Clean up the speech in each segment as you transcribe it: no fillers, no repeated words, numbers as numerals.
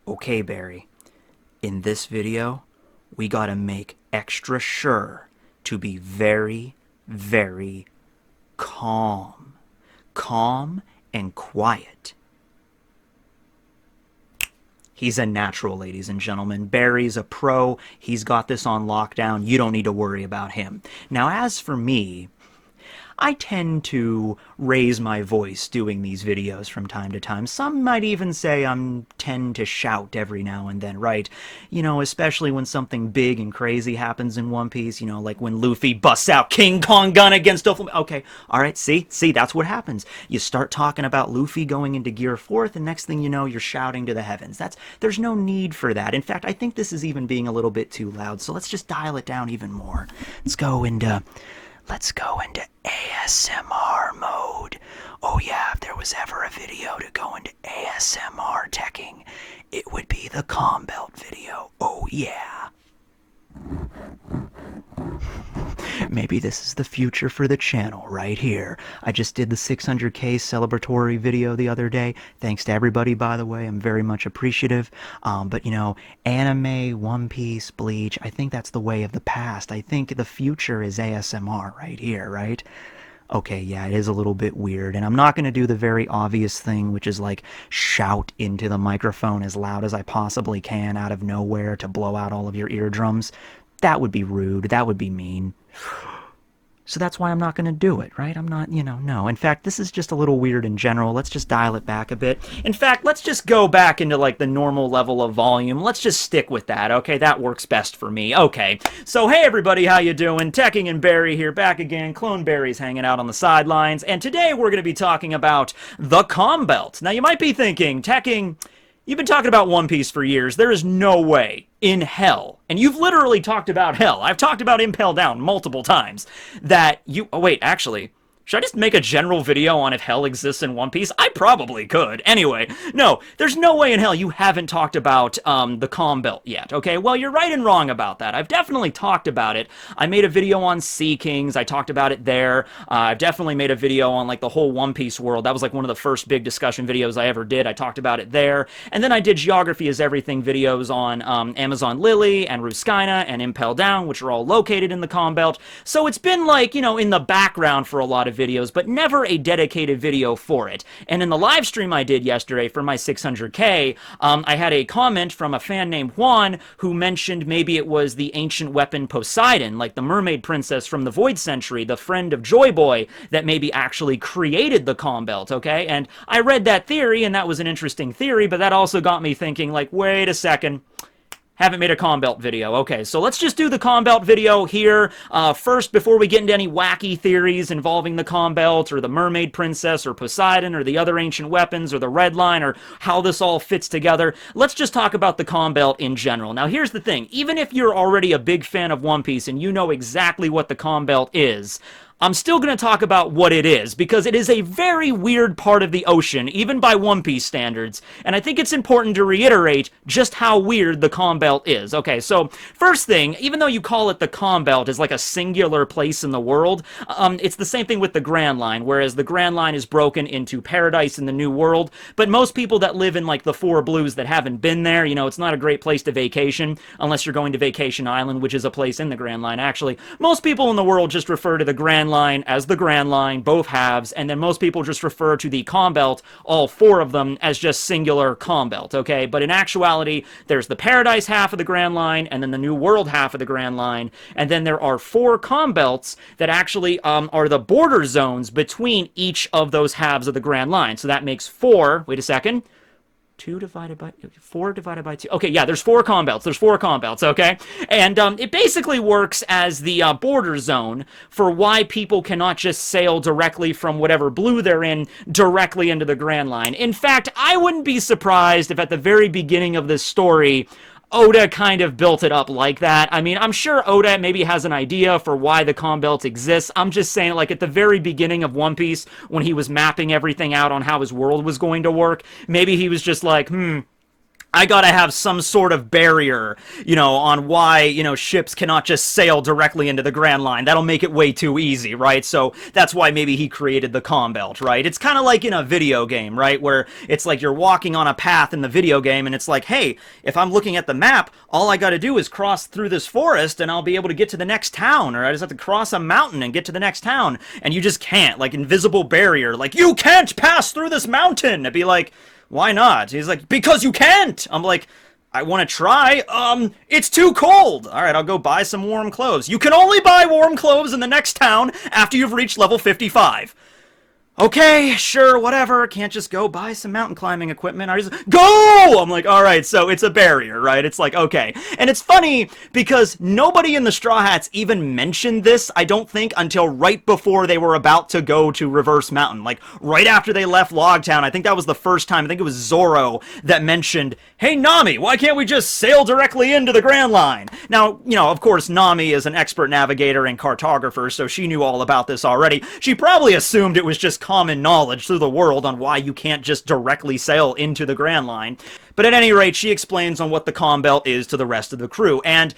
Okay, Barry, in this video, we gotta make extra sure to be very, very calm. Calm and quiet. He's a natural, ladies and gentlemen. Barry's a pro. He's got this on lockdown. You don't need to worry about him. Now, as for me, I tend to raise my voice doing these videos from time to time. Some might even say I tend to shout every now and then, right? You know, especially when something big and crazy happens in One Piece, you know, like when Luffy busts out King Kong gun against Doflamingo. Okay, alright, see, that's what happens. You start talking about Luffy going into Gear 4th, and next thing you know, you're shouting to the heavens. There's no need for that. In fact, I think this is even being a little bit too loud, so let's just dial it down even more. Let's go into ASMR mode. Oh yeah, if there was ever a video to go into ASMR teching, it would be the Calm Belt video. Oh yeah. Maybe this is the future for the channel right here. I just did the 600k celebratory video the other day. Thanks to everybody, by the way. I'm very much appreciative. But you know, anime, One Piece, Bleach, I think that's the way of the past. I think the future is ASMR right here, right? Okay, yeah, it is a little bit weird, and I'm not going to do the very obvious thing, which is like shout into the microphone as loud as I possibly can out of nowhere to blow out all of your eardrums. That would be rude. That would be mean. So that's why I'm not going to do it, right? I'm not, no. In fact, this is just a little weird in general. Let's just dial it back a bit. In fact, let's just go back into like the normal level of volume. Let's just stick with that, okay? That works best for me. Okay. So, hey everybody, how you doing? Tekking and Barry here, back again. Clone Barry's hanging out on the sidelines. And today we're going to be talking about the Calm Belt. Now, you might be thinking, Tekking, you've been talking about One Piece for years. There is no way in hell, and you've literally talked about hell. I've talked about Impel Down multiple times, that you... Oh, wait, actually... Should I just make a general video on if hell exists in One Piece? I probably could. Anyway, no, there's no way in hell you haven't talked about the Calm Belt yet, okay? Well, you're right and wrong about that. I've definitely talked about it. I made a video on Sea Kings. I talked about it there. I've definitely made a video on, like, the whole One Piece world. That was, like, one of the first big discussion videos I ever did. I talked about it there. And then I did Geography is Everything videos on Amazon Lily and Ruskina and Impel Down, which are all located in the Calm Belt. So it's been, like, you know, in the background for a lot of videos, but never a dedicated video for it. And in the live stream I did yesterday for my 600k, I had a comment from a fan named Juan who mentioned maybe it was the ancient weapon Poseidon, like the mermaid princess from the Void Century, the friend of Joy Boy, that maybe actually created the Calm Belt, okay? And I read that theory, and that was an interesting theory, but that also got me thinking, like, wait a second. Haven't made a Calm Belt video. Okay, so let's just do the Calm Belt video here. First, before we get into any wacky theories involving the Calm Belt, or the Mermaid Princess, or Poseidon, or the other ancient weapons, or the Red Line, or how this all fits together, let's just talk about the Calm Belt in general. Now, here's the thing. Even if you're already a big fan of One Piece and you know exactly what the Calm Belt is, I'm still going to talk about what it is, because it is a very weird part of the ocean, even by One Piece standards, and I think it's important to reiterate just how weird the Calm Belt is. Okay, so first thing, even though you call it the Calm Belt as like a singular place in the world, it's the same thing with the Grand Line, whereas the Grand Line is broken into Paradise and the New World, but most people that live in like the Four Blues that haven't been there, you know, it's not a great place to vacation, unless you're going to Vacation Island, which is a place in the Grand Line, actually. Most people in the world just refer to the Grand Line as the Grand Line, both halves, and then most people just refer to the Calm Belt, all four of them, as just singular Calm Belt, okay? But in actuality, there's the Paradise half of the Grand Line, and then the New World half of the Grand Line, and then there are four Calm Belts that actually are the border zones between each of those halves of the Grand Line. So that makes four, wait a second, 4 divided by 2. Okay, yeah, there's four Calm Belts. There's four Calm Belts, okay? And it basically works as the border zone for why people cannot just sail directly from whatever blue they're in directly into the Grand Line. In fact, I wouldn't be surprised if at the very beginning of this story, Oda kind of built it up like that. I mean, I'm sure Oda maybe has an idea for why the Calm Belt exists. I'm just saying, like, at the very beginning of One Piece, when he was mapping everything out on how his world was going to work, maybe he was just like, I gotta have some sort of barrier, on why, ships cannot just sail directly into the Grand Line. That'll make it way too easy, right? So that's why maybe he created the Calm Belt, right? It's kind of like in a video game, right? Where it's like you're walking on a path in the video game, and it's like, hey, if I'm looking at the map, all I gotta do is cross through this forest, and I'll be able to get to the next town, or I just have to cross a mountain and get to the next town, and you just can't. Like, invisible barrier, like, you can't pass through this mountain! It'd be like, why not? He's like, because you can't! I'm like, I want to try. It's too cold! Alright, I'll go buy some warm clothes. You can only buy warm clothes in the next town after you've reached level 55. Okay, sure, whatever. Can't just go buy some mountain climbing equipment. I just go! I'm like, alright, so it's a barrier, right? It's like, okay. And it's funny because nobody in the Straw Hats even mentioned this, I don't think, until right before they were about to go to Reverse Mountain. Like, right after they left Logtown, I think that was the first time, I think it was Zoro that mentioned, hey, Nami, why can't we just sail directly into the Grand Line? Now, of course, Nami is an expert navigator and cartographer, so she knew all about this already. She probably assumed it was just common knowledge through the world on why you can't just directly sail into the Grand Line. But at any rate, she explains on what the Calm Belt is to the rest of the crew. And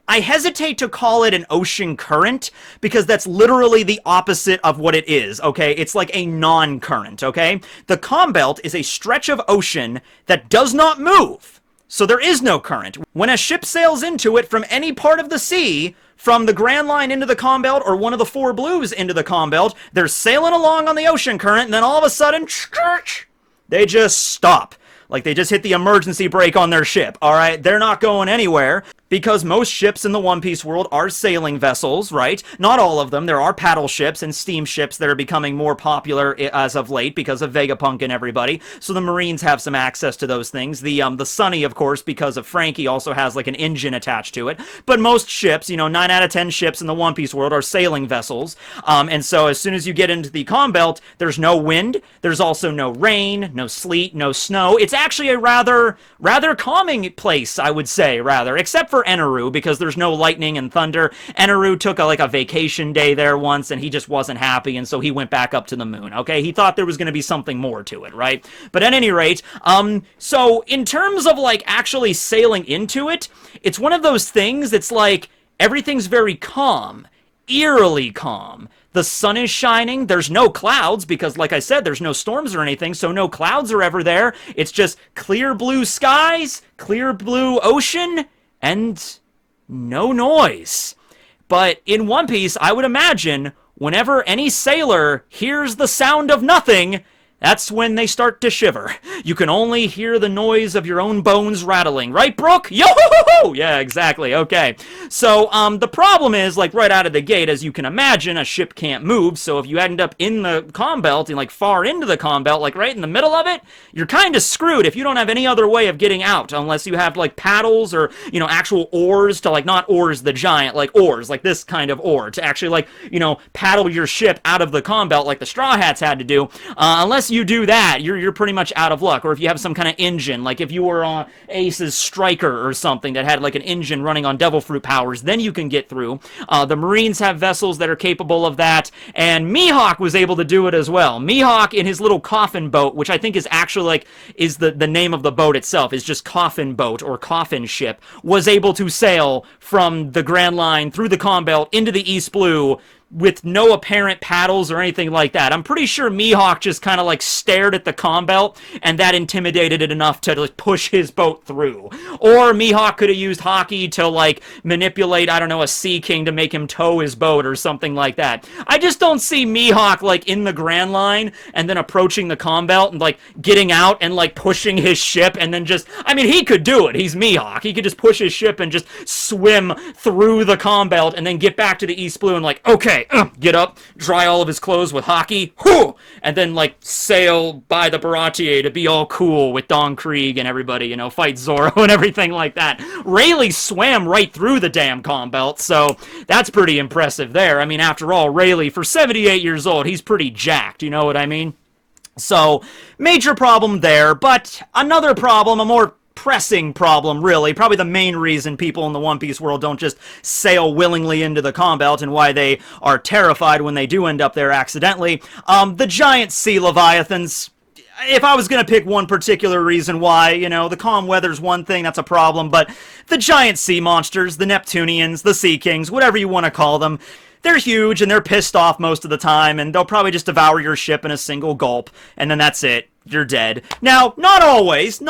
I hesitate to call it an ocean current, because that's literally the opposite of what it is, okay? It's like a non-current, okay? The Calm Belt is a stretch of ocean that does not move. So there is no current. When a ship sails into it from any part of the sea, from the Grand Line into the Calm Belt, or one of the four blues into the Calm Belt, they're sailing along on the ocean current, and then all of a sudden, they just stop. Like, they just hit the emergency brake on their ship, alright? They're not going anywhere, because most ships in the One Piece world are sailing vessels, right? Not all of them. There are paddle ships and steam ships that are becoming more popular as of late because of Vegapunk and everybody. So the Marines have some access to those things. The Sunny, of course, because of Frankie, also has like an engine attached to it. But most ships, 9 out of 10 ships in the One Piece world are sailing vessels. And so as soon as you get into the Calm Belt, there's no wind. There's also no rain, no sleet, no snow. It's actually a rather calming place, I would say, except for Eneru, because there's no lightning and thunder. Eneru took a vacation day there once, and he just wasn't happy, and so he went back up to the moon, okay? He thought there was going to be something more to it, right? But at any rate, so in terms of, actually sailing into it, it's one of those things that's everything's very calm, eerily calm. The sun is shining, there's no clouds, because like I said, there's no storms or anything, so no clouds are ever there. It's just clear blue skies, clear blue ocean, and no noise. But in One Piece, I would imagine, whenever any sailor hears the sound of nothing, that's when they start to shiver. You can only hear the noise of your own bones rattling. Right, Brooke? Yo-ho-ho-ho! Yeah, exactly. Okay. So, the problem is, right out of the gate, as you can imagine, a ship can't move. So if you end up in the Calm Belt, and, far into the Calm Belt, right in the middle of it, you're kind of screwed if you don't have any other way of getting out. Unless you have, paddles or, actual oars to, not oars the giant, oars, this kind of oar. To actually, paddle your ship out of the Calm Belt like the Straw Hats had to do. Unless you do that, you're pretty much out of luck. Or if you have some kind of engine, if you were on Ace's Striker or something that had an engine running on Devil Fruit powers, then you can get through. The Marines have vessels that are capable of that, and Mihawk was able to do it as well. Mihawk, in his little coffin boat, which I think is actually is the name of the boat itself, is just coffin boat or coffin ship, was able to sail from the Grand Line through the Calm Belt into the East Blue with no apparent paddles or anything like that. I'm pretty sure Mihawk just kind of stared at the Calm Belt, and that intimidated it enough to push his boat through. Or Mihawk could have used Haki to manipulate, I don't know, a Sea King to make him tow his boat or something like that. I just don't see Mihawk in the Grand Line and then approaching the Calm Belt and getting out and pushing his ship and then just, I mean, he could do it. He's Mihawk. He could just push his ship and just swim through the Calm Belt and then get back to the East Blue and okay, get up, dry all of his clothes with Haki, whoo, and then sail by the Baratier to be all cool with Don Krieg and everybody, fight Zoro and everything like that. Rayleigh swam right through the damn Calm Belt, so that's pretty impressive there. I mean, after all, Rayleigh, for 78 years old, he's pretty jacked, you know what I mean? So, major problem there, but another problem, a more pressing problem, really, probably the main reason people in the One Piece world don't just sail willingly into the Calm Belt and why they are terrified when they do end up there accidentally. The giant sea leviathans. if I was going to pick one particular reason why, the calm weather's one thing, that's a problem, but the giant sea monsters, the Neptunians, the Sea Kings, whatever you want to call them, they're huge and they're pissed off most of the time, and they'll probably just devour your ship in a single gulp, and then that's it. You're dead. Now, not always.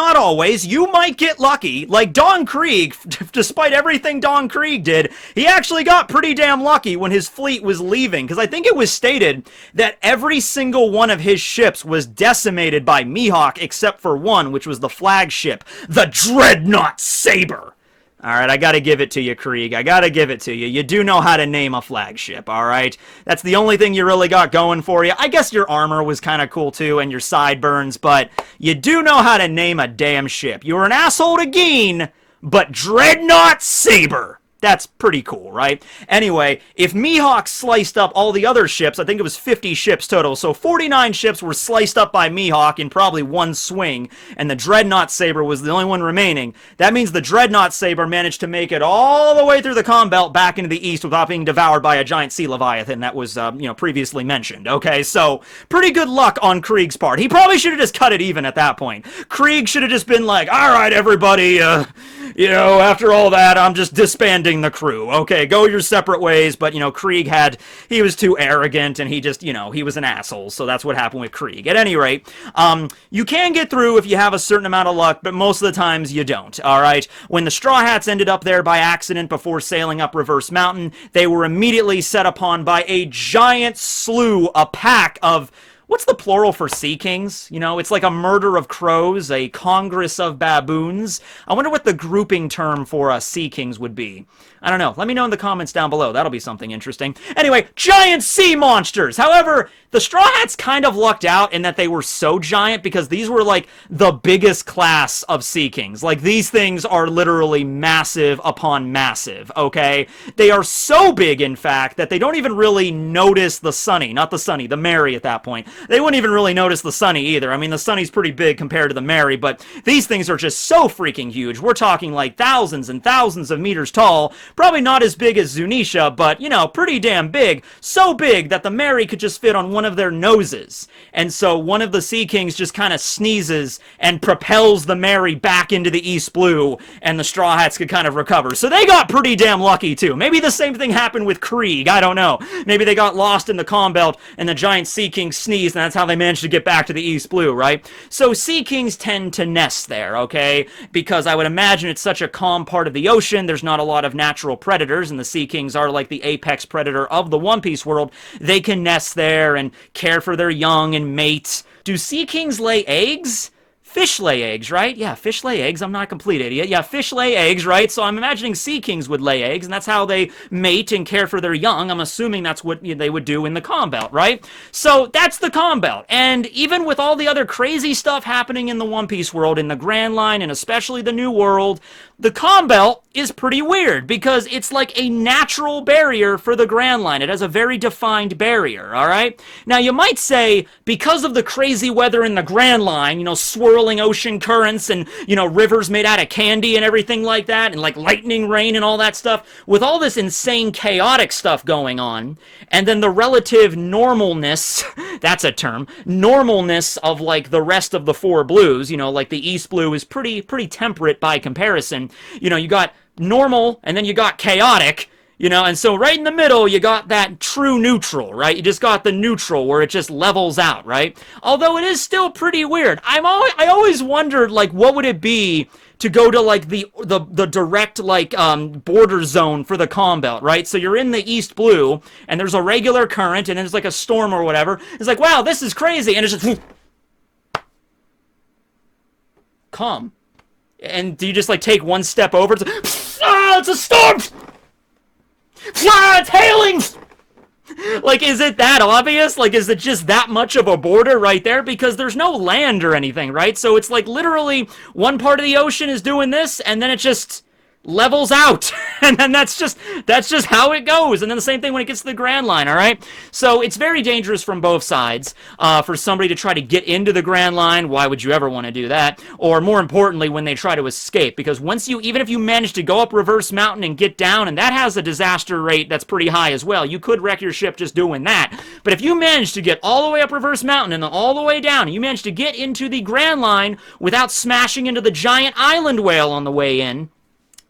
You might get lucky. Like Don Krieg, despite everything Don Krieg did, he actually got pretty damn lucky when his fleet was leaving, because I think it was stated that every single one of his ships was decimated by Mihawk except for one, which was the flagship, the Dreadnought Saber. Alright, I gotta give it to you, Krieg. I gotta give it to you. You do know how to name a flagship, alright? That's the only thing you really got going for you. I guess your armor was kind of cool too, and your sideburns, but you do know how to name a damn ship. You were an asshole to Geen, but Dreadnought Saber. That's pretty cool, right? Anyway, if Mihawk sliced up all the other ships, I think it was 50 ships total, so 49 ships were sliced up by Mihawk in probably one swing, and the Dreadnought Saber was the only one remaining. That means the Dreadnought Saber managed to make it all the way through the Calm Belt back into the east without being devoured by a giant sea leviathan that was, previously mentioned, okay? So, pretty good luck on Krieg's part. He probably should have just cut it even at that point. Krieg should have just been like, alright, everybody, after all that, I'm just disbanding the crew. Okay, go your separate ways, but, Krieg he was too arrogant, and he just, he was an asshole, so that's what happened with Krieg. At any rate, you can get through if you have a certain amount of luck, but most of the times you don't, alright? When the Straw Hats ended up there by accident before sailing up Reverse Mountain, they were immediately set upon by a giant slew, a pack of... What's the plural for Sea Kings? It's like a murder of crows, a congress of baboons. I wonder what the grouping term for Sea Kings would be. I don't know. Let me know in the comments down below. That'll be something interesting. Anyway, giant sea monsters! However, the Straw Hats kind of lucked out in that they were so giant because these were like the biggest class of Sea Kings. Like, these things are literally massive upon massive, okay? They are so big, in fact, that they don't even really notice the Sunny. Not the Sunny, the Mary at that point. They wouldn't even really notice the Sunny either. I mean, the Sunny's pretty big compared to the Mary, but these things are just so freaking huge. We're talking like thousands and thousands of meters tall. Probably not as big as Zunisha, but, pretty damn big. So big that the Mary could just fit on one of their noses. And so one of the Sea Kings just kind of sneezes and propels the Mary back into the East Blue, and the Straw Hats could kind of recover. So they got pretty damn lucky, too. Maybe the same thing happened with Krieg. I don't know. Maybe they got lost in the Calm Belt, and the giant Sea King sneezed, and that's how they managed to get back to the East Blue, right? So Sea Kings tend to nest there, okay? Because I would imagine it's such a calm part of the ocean, there's not a lot of natural predators, and the Sea Kings are like the apex predator of the One Piece world. They can nest there and care for their young and mate. Do Sea Kings lay eggs? Fish lay eggs, right? Yeah, fish lay eggs. I'm not a complete idiot. Yeah, fish lay eggs, right? So I'm imagining Sea Kings would lay eggs, and that's how they mate and care for their young. I'm assuming that's what they would do in the Calm Belt, right? So that's the Calm Belt. And even with all the other crazy stuff happening in the One Piece world, in the Grand Line, and especially the New World, the Calm Belt is pretty weird because it's like a natural barrier for the Grand Line. It has a very defined barrier, all right? Now, you might say, because of the crazy weather in the Grand Line, swirling ocean currents and, rivers made out of candy and everything like that, and like lightning rain and all that stuff, with all this insane chaotic stuff going on, and then the relative normalness, that's a term, normalness of like the rest of the four blues, like the East Blue is pretty temperate by comparison. You got normal, and then you got chaotic, and so right in the middle, you got that true neutral, right? You just got the neutral where it just levels out, right? Although it is still pretty weird. I always wondered, like, what would it be to go to, like, the direct, like, border zone for the Calm Belt, right? So you're in the East Blue, and there's a regular current, and there's, like, a storm or whatever. It's like, wow, this is crazy, and it's just... calm. And do you just, like, take one step over? It's a storm! It's hailing! Like, is it that obvious? Like, is it just that much of a border right there? Because there's no land or anything, right? So it's like literally one part of the ocean is doing this, and then it just levels out. And then that's just how it goes. And then the same thing when it gets to the Grand Line, all right? So it's very dangerous from both sides for somebody to try to get into the Grand Line. Why would you ever want to do that? Or more importantly, when they try to escape, because once you, even if you manage to go up Reverse Mountain and get down, and that has a disaster rate that's pretty high as well, you could wreck your ship just doing that. But if you manage to get all the way up Reverse Mountain and then all the way down, and you manage to get into the Grand Line without smashing into the giant island whale on the way in,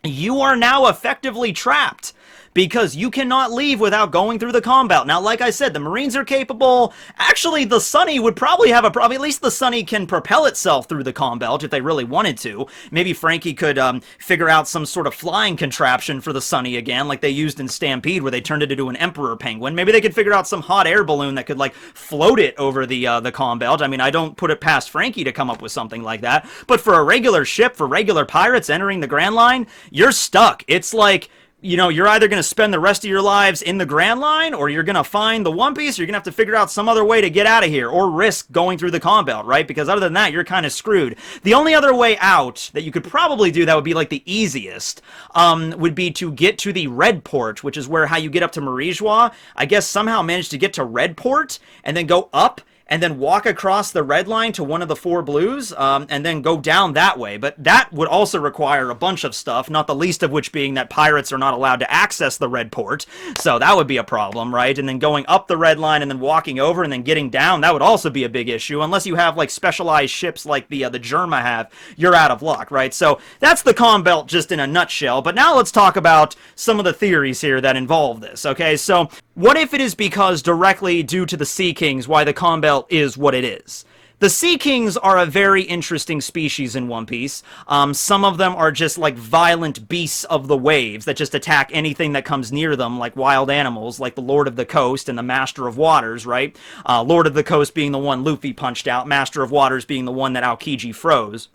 you are now effectively trapped, because you cannot leave without going through the comm belt. Now, like I said, the Marines are capable. Actually, the Sunny would probably have a problem. At least the Sunny can propel itself through the comm belt if they really wanted to. Maybe Frankie could figure out some sort of flying contraption for the Sunny again, like they used in Stampede, where they turned it into an Emperor Penguin. Maybe they could figure out some hot air balloon that could, like, float it over the comm belt. I mean, I don't put it past Frankie to come up with something like that. But for a regular ship, for regular pirates entering the Grand Line, you're stuck. It's like, you know, you're either going to spend the rest of your lives in the Grand Line, or you're going to find the One Piece, or you're going to have to figure out some other way to get out of here, or risk going through the comm belt, right? Because other than that, you're kind of screwed. The only other way out that you could probably do that would be like the easiest, would be to get to the Red Port, which is where how you get up to Marijois. I guess somehow manage to get to Red Port, and then go up, and then walk across the red line to one of the 4 blues, and then go down that way. But that would also require a bunch of stuff, not the least of which being that pirates are not allowed to access the red port, so that would be a problem, right? And then going up the red line and then walking over and then getting down, that would also be a big issue. Unless you have, like, specialized ships like the Germa have, you're out of luck, right? So that's the comm belt just in a nutshell. But now let's talk about some of the theories here that involve this, okay? So what if it is because directly due to the Sea Kings why the comm belt is what it is? The Sea Kings are a very interesting species in One Piece. Some of them are just like violent beasts of the waves that just attack anything that comes near them, like wild animals, like the Lord of the Coast and the Master of Waters, right? Lord of the Coast being the one Luffy punched out, Master of Waters being the one that Aokiji froze.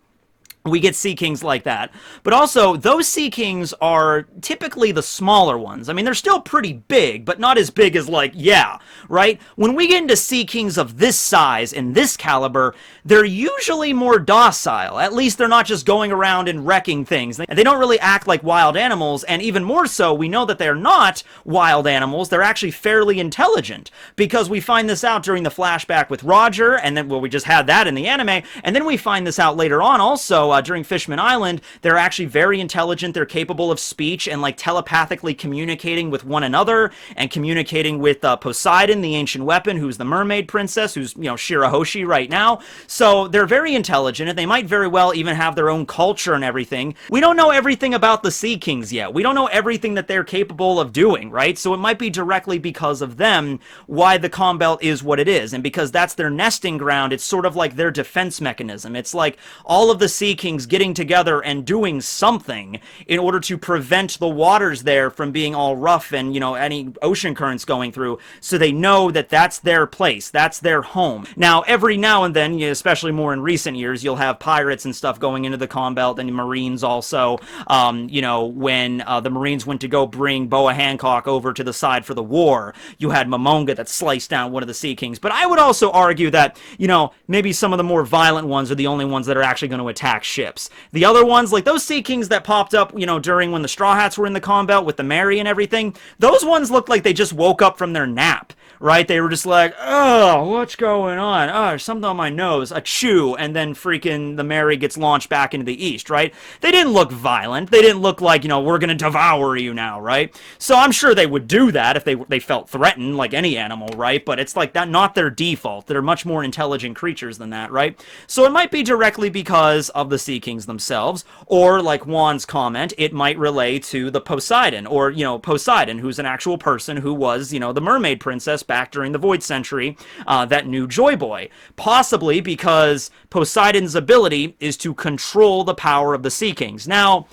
We get Sea Kings like that. But also, those Sea Kings are typically the smaller ones. I mean, they're still pretty big, but not as big as, like, yeah, right? When we get into Sea Kings of this size and this caliber, they're usually more docile. At least they're not just going around and wrecking things. They don't really act like wild animals, and even more so, we know that they're not wild animals. They're actually fairly intelligent, because we find this out during the flashback with Roger, and then, well, we just had that in the anime, and then we find this out later on also, during Fishman Island. They're actually very intelligent. They're capable of speech and, like, telepathically communicating with one another and communicating with Poseidon, the ancient weapon, who's the mermaid princess, who's, you know, Shirahoshi right now. So they're very intelligent, and they might very well even have their own culture and everything. We don't know everything about the Sea Kings yet. We don't know everything that they're capable of doing, right? So it might be directly because of them why the comm belt is what it is. And because that's their nesting ground, it's sort of like their defense mechanism. It's like all of the Sea Kings getting together and doing something in order to prevent the waters there from being all rough and, you know, any ocean currents going through, so they know that that's their place, that's their home. Now, every now and then, especially more in recent years, you'll have pirates and stuff going into the comm belt, and Marines also, you know, when the Marines went to go bring Boa Hancock over to the side for the war, you had Momonga that sliced down one of the Sea Kings. But I would also argue that, you know, maybe some of the more violent ones are the only ones that are actually going to attack ships. The other ones, like those Sea Kings that popped up, you know, during when the Straw Hats were in the comm belt with the Mary and everything, those ones looked like they just woke up from their nap, right? They were just like, oh, what's going on? Oh, there's something on my nose. Achoo. And then freaking the Mary gets launched back into the east, right? They didn't look violent. They didn't look like, you know, we're going to devour you now, right? So I'm sure they would do that if they felt threatened, like any animal, right? But it's like that, not their default. They're much more intelligent creatures than that, right? So it might be directly because of the Sea Kings themselves, or like Juan's comment, it might relate to the Poseidon, or, you know, Poseidon, who's an actual person who was, you know, the mermaid princess back during the Void Century, that knew Joy Boy. Possibly because Poseidon's ability is to control the power of the Sea Kings. Now,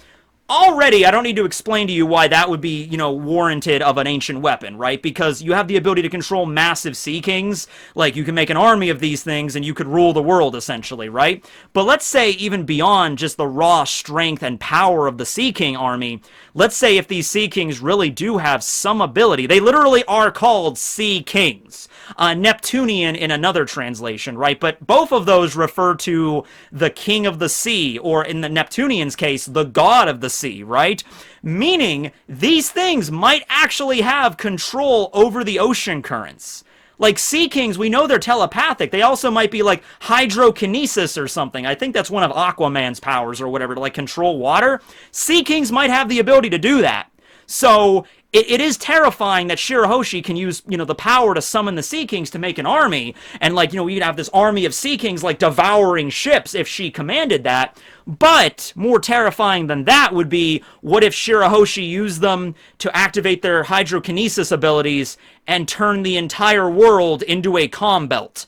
already, I don't need to explain to you why that would be, you know, warranted of an ancient weapon, right? Because you have the ability to control massive Sea Kings. Like, you can make an army of these things and you could rule the world, essentially, right? But let's say even beyond just the raw strength and power of the Sea King army, let's say if these Sea Kings really do have some ability, they literally are called Sea Kings. Neptunian in another translation, right? But both of those refer to the king of the sea, or in the Neptunian's case, the god of the sea, right? Meaning, these things might actually have control over the ocean currents. Like Sea Kings, we know they're telepathic. They also might be like hydrokinesis or something. I think that's one of Aquaman's powers or whatever, to like control water. Sea Kings might have the ability to do that. So it is terrifying that Shirahoshi can use, the power to summon the Sea Kings to make an army. And like, we'd have this army of Sea Kings like devouring ships if she commanded that. But more terrifying than that would be, what if Shirahoshi used them to activate their hydrokinesis abilities and turn the entire world into a calm belt?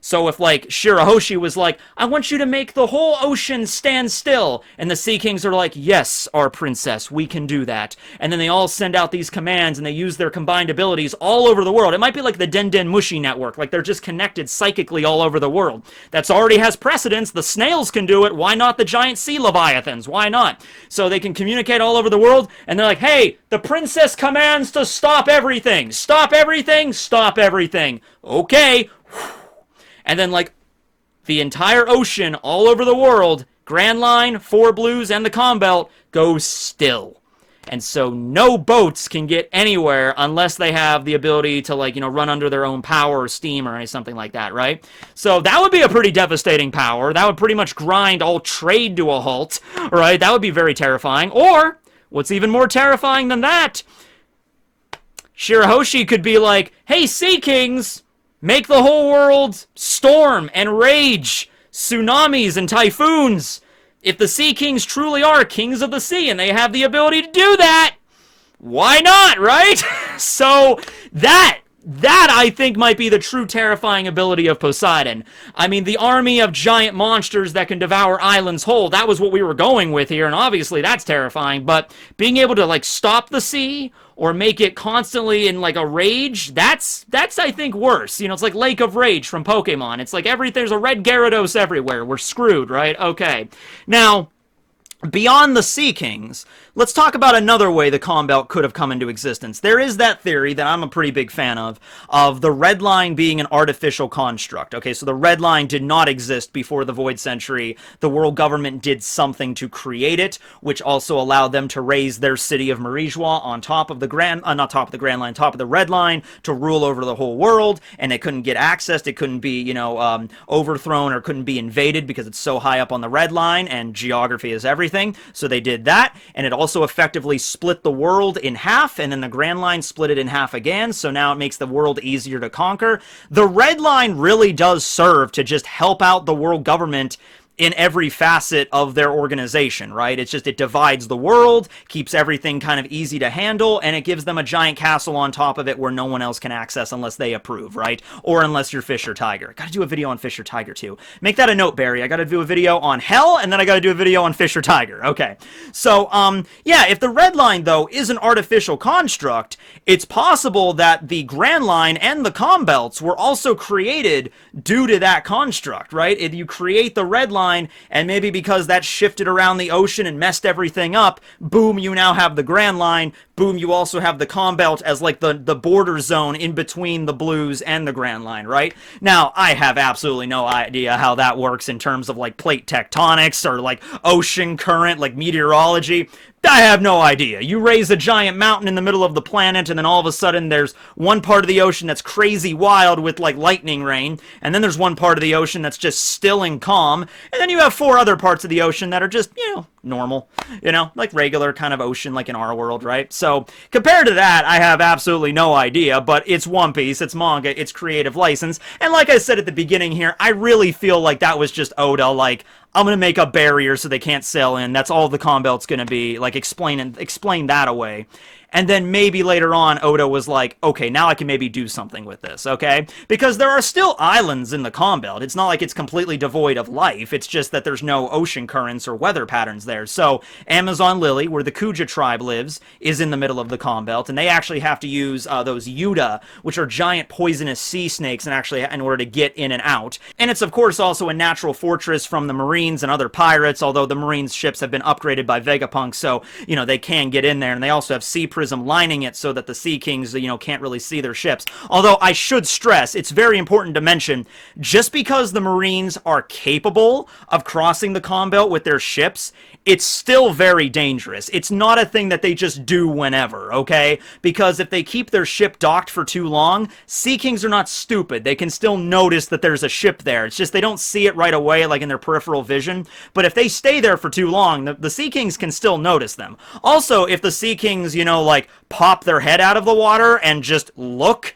So if, like, Shirahoshi was like, I want you to make the whole ocean stand still, and the Sea Kings are like, yes, our princess, we can do that. And then they all send out these commands, and they use their combined abilities all over the world. It might be like the Den Den Mushi network, like they're just connected psychically all over the world. That's already has precedence. The snails can do it. Why not the giant sea leviathans? Why not? So they can communicate all over the world, and they're like, hey, the princess commands to stop everything. Stop everything. Stop everything. Okay. And then, like, the entire ocean all over the world, Grand Line, Four Blues, and the Calm Belt goes still. And so no boats can get anywhere unless they have the ability to, like, run under their own power or steam or something like that, right? So that would be a pretty devastating power. That would pretty much grind all trade to a halt, right? That would be very terrifying. Or, what's even more terrifying than that, Shirahoshi could be like, hey, Sea Kings, make the whole world storm and rage, tsunamis and typhoons. If the Sea Kings truly are kings of the sea and they have the ability to do that, why not, right? So that I think might be the true terrifying ability of Poseidon. I mean, the army of giant monsters that can devour islands whole, that was what we were going with here, and obviously that's terrifying, but being able to, like, stop the sea or make it constantly in, like, a rage, that's I think, worse. It's like Lake of Rage from Pokemon. It's like there's a red Gyarados everywhere. We're screwed, right? Okay. Now, beyond the Sea Kings, let's talk about another way the Calm Belt could have come into existence. There is that theory that I'm a pretty big fan of the Red Line being an artificial construct. Okay, so the Red Line did not exist before the Void Century. The world government did something to create it, which also allowed them to raise their city of Marijois on top of the not top of the Grand Line, top of the Red Line, to rule over the whole world, and it couldn't get accessed, it couldn't be, overthrown, or couldn't be invaded because it's so high up on the Red Line, and geography is everything. So they did that, and it also effectively split the world in half, and then the Grand Line split it in half again, so now it makes the world easier to conquer. The Red Line really does serve to just help out the world government in every facet of their organization, right? It's just, it divides the world, keeps everything kind of easy to handle, and it gives them a giant castle on top of it where no one else can access unless they approve, right? Or unless you're Fish or Tiger. Gotta do a video on Fish or Tiger too. Make that a note, Barry. I gotta do a video on Hell, and then I gotta do a video on Fish or Tiger. Okay. So, yeah, if the Red Line, though, is an artificial construct, it's possible that the Grand Line and the Calm Belts were also created due to that construct, right? If you create the Red Line, and maybe because that shifted around the ocean and messed everything up, boom, you now have the Grand Line, boom, you also have the Calm Belt as like the border zone in between the Blues and the Grand Line, right? Now, I have absolutely no idea how that works in terms of like plate tectonics or like ocean current, like meteorology. I have no idea. You raise a giant mountain in the middle of the planet, and then all of a sudden there's one part of the ocean that's crazy wild with, like, lightning rain, and then there's one part of the ocean that's just still and calm, and then you have 4 other parts of the ocean that are just, normal, like regular kind of ocean, like in our world, right? So, compared to that, I have absolutely no idea, but it's One Piece, it's manga, it's creative license, and like I said at the beginning here, I really feel like that was just Oda, like, I'm gonna make a barrier so they can't sail in. That's all the Calm Belt's gonna be. Like, explain that away. And then maybe later on, Oda was like, okay, now I can maybe do something with this, okay? Because there are still islands in the Calm Belt. It's not like it's completely devoid of life. It's just that there's no ocean currents or weather patterns there. So, Amazon Lily, where the Kuja tribe lives, is in the middle of the Calm Belt, and they actually have to use those Yuta, which are giant poisonous sea snakes, in order to get in and out. And it's, of course, also a natural fortress from the Marines and other pirates, although the Marines' ships have been upgraded by Vegapunk, so, they can get in there. And they also have sea prism lining it so that the Sea Kings, can't really see their ships. Although I should stress, it's very important to mention, just because the Marines are capable of crossing the Calm Belt with their ships, it's still very dangerous. It's not a thing that they just do whenever, okay? Because if they keep their ship docked for too long, Sea Kings are not stupid. They can still notice that there's a ship there. It's just they don't see it right away, like in their peripheral vision. But if they stay there for too long, the Sea Kings can still notice them. Also, if the Sea Kings, pop their head out of the water and just look,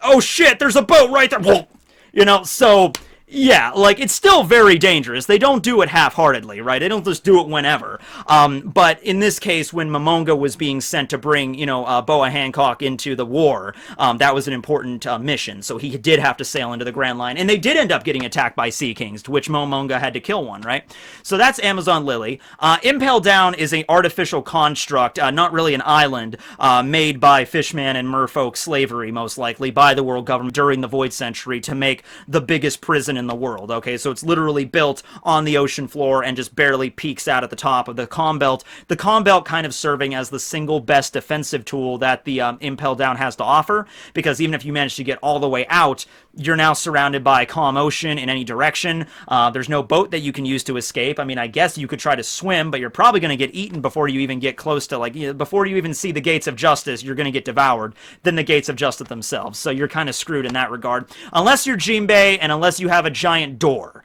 oh shit, there's a boat right there. So yeah, it's still very dangerous. They don't do it half-heartedly, right? They don't just do it whenever. But in this case, when Momonga was being sent to bring, Boa Hancock into the war, that was an important mission. So he did have to sail into the Grand Line. And they did end up getting attacked by Sea Kings, to which Momonga had to kill one, right? So that's Amazon Lily. Impel Down is an artificial construct, not really an island, made by Fishman and merfolk slavery, most likely, by the world government during the Void Century to make the biggest prison in the world, okay? So it's literally built on the ocean floor and just barely peeks out at the top of the Calm Belt. The Calm Belt kind of serving as the single best defensive tool that the Impel Down has to offer, because even if you manage to get all the way out, you're now surrounded by calm ocean in any direction. There's no boat that you can use to escape. I mean, I guess you could try to swim, but you're probably going to get eaten before you even get close to, before you even see the gates of justice, you're going to get devoured than the gates of justice themselves. So you're kind of screwed in that regard. Unless you're Jinbei and unless you have a giant door.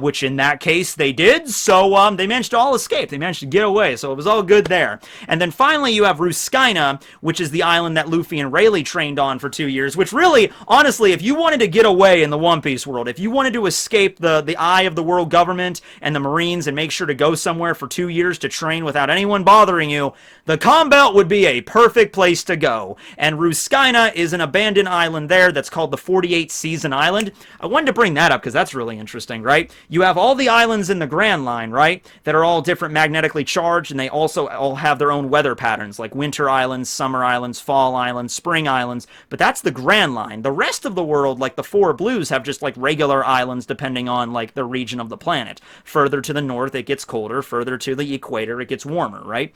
Which in that case they did, so they managed to all escape. They managed to get away, so it was all good there. And then finally you have Ruskaina, which is the island that Luffy and Rayleigh trained on for 2 years, which really, honestly, if you wanted to get away in the One Piece world, if you wanted to escape the eye of the world government and the Marines and make sure to go somewhere for 2 years to train without anyone bothering you, the Calm Belt would be a perfect place to go. And Ruskaina is an abandoned island there that's called the 48 Season Island. I wanted to bring that up because that's really interesting, right? You have all the islands in the Grand Line, right, that are all different magnetically charged, and they also all have their own weather patterns, like winter islands, summer islands, fall islands, spring islands, but that's the Grand Line. The rest of the world, like the Four Blues, have just regular islands depending on the region of the planet. Further to the north, it gets colder. Further to the equator, it gets warmer, right?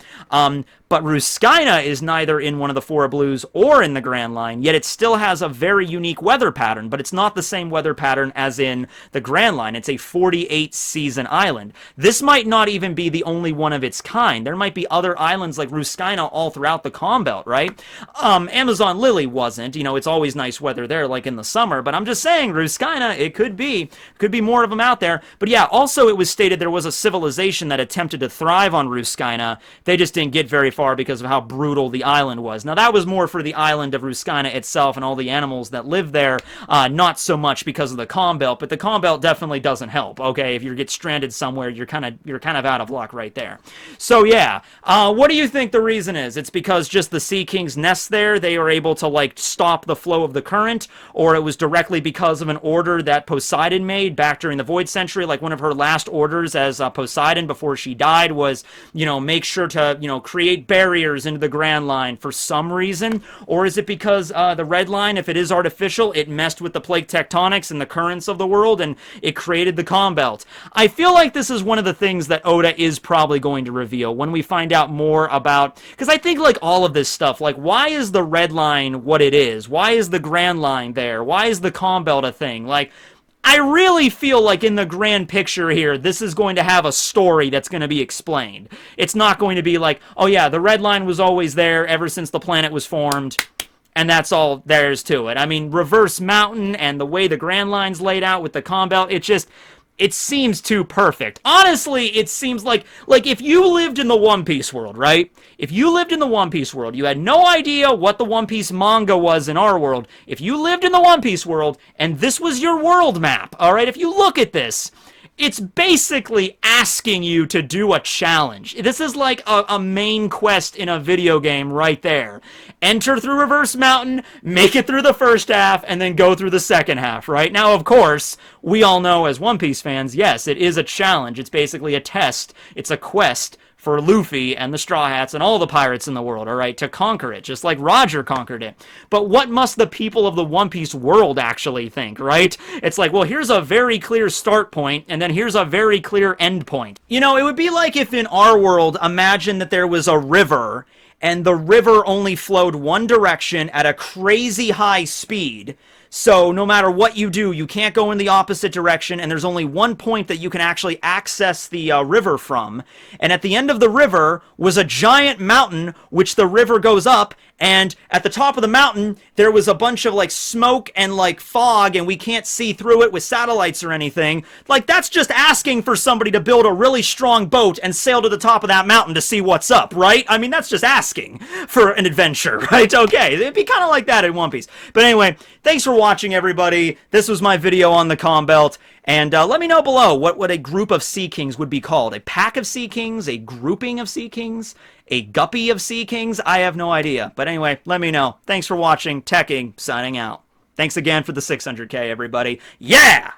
But Ruskaina is neither in one of the Four Blues or in the Grand Line, yet it still has a very unique weather pattern, but it's not the same weather pattern as in the Grand Line. It's a 48 season island. This might not even be the only one of its kind. There might be other islands like Ruskaina all throughout the Calm Belt, right? Amazon Lily wasn't. It's always nice weather there, like in the summer, but I'm just saying, Ruskaina, it could be more of them out there. But yeah, also it was stated there was a civilization that attempted to thrive on Ruskaina. They just didn't get very far because of how brutal the island was. Now that was more for the island of Ruskaina itself and all the animals that live there, not so much because of the Calm Belt, but the Calm Belt definitely doesn't help, okay? If you get stranded somewhere, you're kind of out of luck right there. So yeah, what do you think the reason is? It's because just the Sea King's nest there, they are able to stop the flow of the current, or it was directly because of an order that Poseidon made back during the Void Century, one of her last orders as Poseidon before she died was, make sure to, create barriers into the Grand Line for some reason, or is it because the Red Line, if it is artificial, it messed with the plate tectonics and the currents of the world, and it created the Calm Belt? I feel like this is one of the things that Oda is probably going to reveal when we find out more about, because I think all of this stuff, why is the Red Line what it is? Why is the Grand Line there? Why is the Calm Belt a thing? I really feel like in the grand picture here, this is going to have a story that's going to be explained. It's not going to be oh yeah, the Red Line was always there ever since the planet was formed, and that's all there is to it. I mean, Reverse Mountain and the way the Grand Line's laid out with the Calm Belt, it seems too perfect. Honestly, it seems like if you lived in the One Piece world, right? If you lived in the One Piece world, you had no idea what the One Piece manga was in our world. If you lived in the One Piece world, and this was your world map, all right? If you look at this, it's basically asking you to do a challenge. This is like a main quest in a video game right there. Enter through Reverse Mountain, make it through the first half, and then go through the second half, right? Now, of course, we all know as One Piece fans, yes, it is a challenge. It's basically a test. It's a quest for Luffy and the Straw Hats and all the pirates in the world, all right, to conquer it, just like Roger conquered it. But what must the people of the One Piece world actually think, right? It's well, here's a very clear start point, and then here's a very clear end point. It would be like if in our world, imagine that there was a river, and the river only flowed one direction at a crazy high speed. So no matter what you do, you can't go in the opposite direction, and there's only one point that you can actually access the river from. And at the end of the river was a giant mountain, which the river goes up, and at the top of the mountain, there was a bunch of, like, smoke and, like, fog, and we can't see through it with satellites or anything. Like, that's just asking for somebody to build a really strong boat and sail to the top of that mountain to see what's up, right? I mean, that's just asking for an adventure, right? Okay, it'd be kind of like that in One Piece. But anyway, thanks for watching, everybody. This was my video on the Calm Belt. And let me know below what a group of Sea Kings would be called. A pack of Sea Kings? A grouping of Sea Kings? A guppy of Sea Kings? I have no idea. But anyway, let me know. Thanks for watching. Tekking, signing out. Thanks again for the 600K, everybody. Yeah!